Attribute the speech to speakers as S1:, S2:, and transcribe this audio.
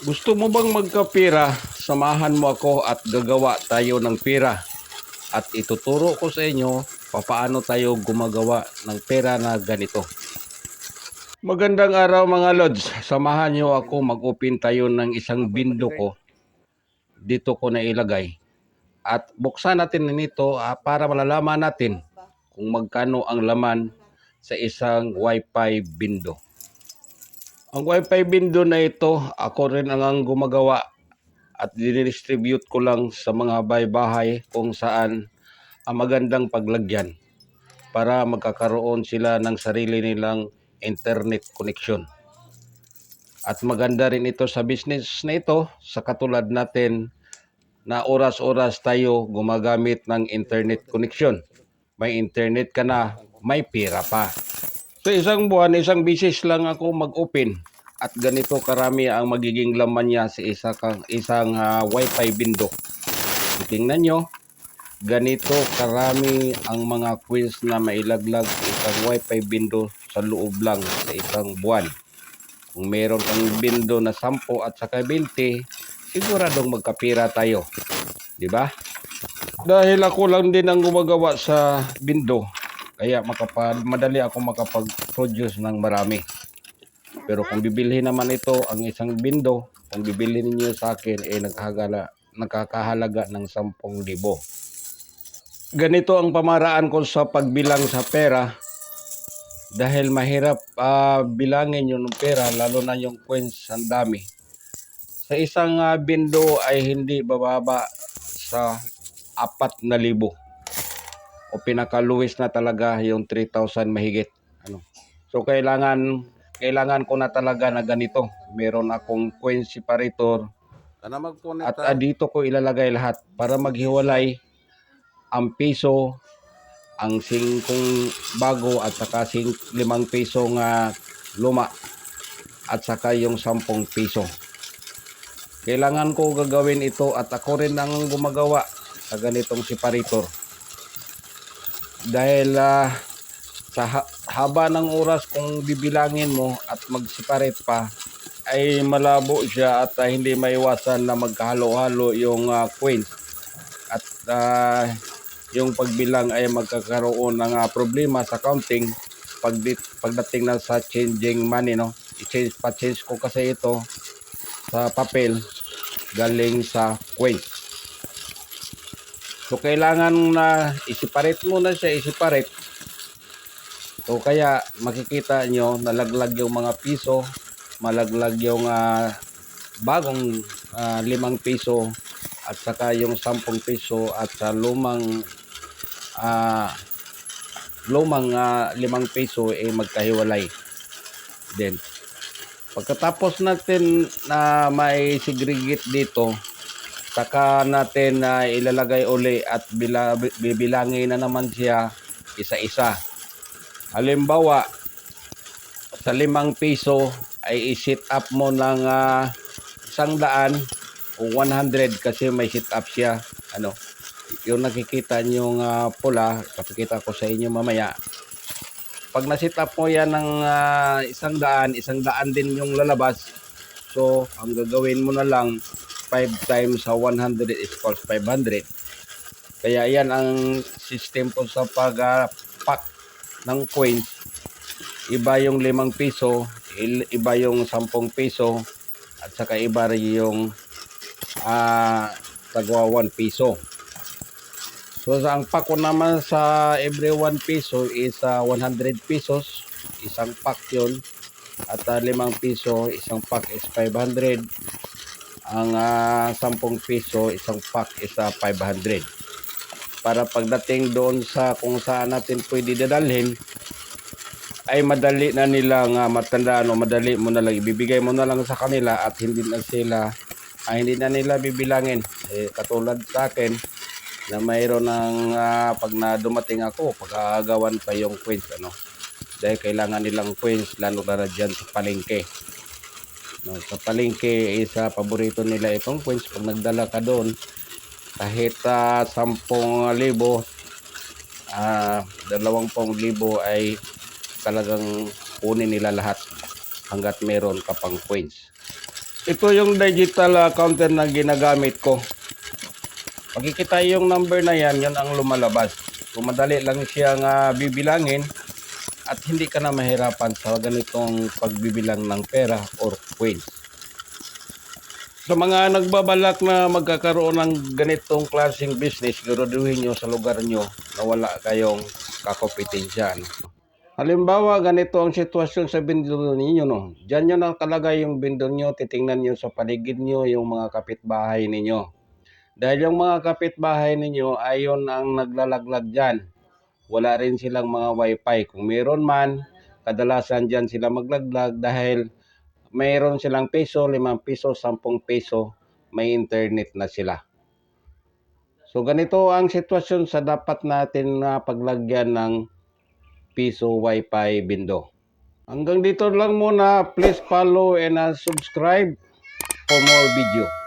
S1: Gusto mo bang magkapira? Samahan mo ako at gagawa tayo ng pira. At ituturo ko sa inyo paano tayo gumagawa ng pera na ganito. Magandang araw mga lods. Samahan niyo ako mag-open tayo ng isang bindo ko. Dito ko na ilagay. At buksan natin nito para malalaman natin kung magkano ang laman sa isang Wi-Fi bindo. Ang Wi-Fi bindo na ito, ako rin ang gumagawa at dinidistribute ko lang sa mga bahay-bahay kung saan ang magandang paglagyan para magkakaroon sila ng sarili nilang internet connection. At maganda rin ito sa business na ito sa katulad natin na oras-oras tayo gumagamit ng internet connection. May internet ka na, may pera pa. So isang buwan, isang bisis lang ako mag-open at ganito karami ang magiging laman niya sa isang Wi-Fi bindo. Tingnan nyo, ganito karami ang mga coins na mailaglag sa isang Wi-Fi bindo sa loob lang sa isang buwan. Kung meron kang bindo na 10 at saka 20, siguradong magkapira tayo. Di ba? Dahil ako lang din ang gumagawa sa bindo, kaya madali ako makapag-produce ng marami. Pero kung bibilhin naman ito, ang isang bindo, kung bibilhin niyo sa akin, nakakahalaga ng 10,000. Ganito ang pamaraan ko sa pagbilang sa pera. Dahil mahirap bilangin yung pera, lalo na yung coins, ang dami. Sa isang bindo ay hindi bababa sa 4,000. O pinakaluwis na talaga yung 3,000 mahigit. So kailangan ko na talaga na ganito. Meron akong coin separator at dito ko ilalagay lahat para maghiwalay ang piso, ang 5 bago at saka 5 piso nga luma at saka yung 10 piso. Kailangan ko gagawin ito at ako rin ang gumagawa sa ganitong separator. Dahil sa haba ng oras kung bibilangin mo at mag-separate pa, ay malabo siya at hindi maiwasan na magkahalo-halo yung coins. At yung pagbilang ay magkakaroon ng problema sa counting pagdating na sa changing money, no? I-change ko kasi ito sa papel galing sa coins. So kailangan na i-separate muna siya, i-separate. So kaya makikita nyo nalaglag yung mga piso, malaglag yung bagong 5 piso at saka yung 10 piso at sa lumang 5 piso magkahiwalay din. Pagkatapos natin na may segregate dito, saka natin ilalagay uli at bibilangin na naman siya isa-isa. Halimbawa, sa 5 piso ay i-set up mo ng 100 o 100 kasi may set up siya. Yung nakikita nyo pula, papakita ko sa inyo mamaya. Pag na-set up mo yan ng 100 din yung lalabas. So, ang gagawin mo na lang, 5 times sa 100 is equals 500. Kaya yan ang system ko sa pag-pack ng coins. Iba yung 5 piso, iba yung 10 piso, at saka iba yung tagwa 1 piso. So ang pack ko naman sa every 1 piso is 100 pesos, isang pack yun. At 5 piso, isang pack is 500. Ang 10 piso, isang pack is 500. Para pagdating doon sa kung saan natin pwede dadalhin, ay madali na nilang matandaan o madali mo na lang, ibibigay mo na lang sa kanila at hindi na nila bibilangin. Katulad sa akin, na mayroon ng pag na dumating ako, pag-aagawan pa yung coins, dahil kailangan nilang coins, lalo na dyan sa palengke. Sa palengke, isa paborito nila itong coins. Pag nagdala ka doon, kahit 10,000, 20,000 ay talagang kunin nila lahat hanggat meron ka pang coins. Ito yung digital counter na ginagamit ko. Makikita yung number na yan, yan ang lumalabas. Kung madali lang siyang bibilangin at hindi ka na mahirapan sa ganitong pagbibilang ng pera or coins. Sa mga nagbabalak na magkakaroon ng ganitong klaseng business, siguraduhin nyo sa lugar nyo na wala kayong kakompetensya. Halimbawa, ganito ang sitwasyon sa bindol ninyo. No? Diyan nyo nakalagay yung bindol nyo, titingnan nyo sa paligid nyo yung mga kapitbahay ninyo. Dahil yung mga kapitbahay ninyo, ayon ang naglalaglag dyan. Wala rin silang mga wifi. Kung meron man, kadalasan dyan sila maglaglag dahil mayroon silang piso, 5 piso, 10 piso, may internet na sila. So ganito ang sitwasyon sa dapat natin na paglagyan ng piso wifi bindo. Hanggang dito lang muna. Please follow and subscribe for more video.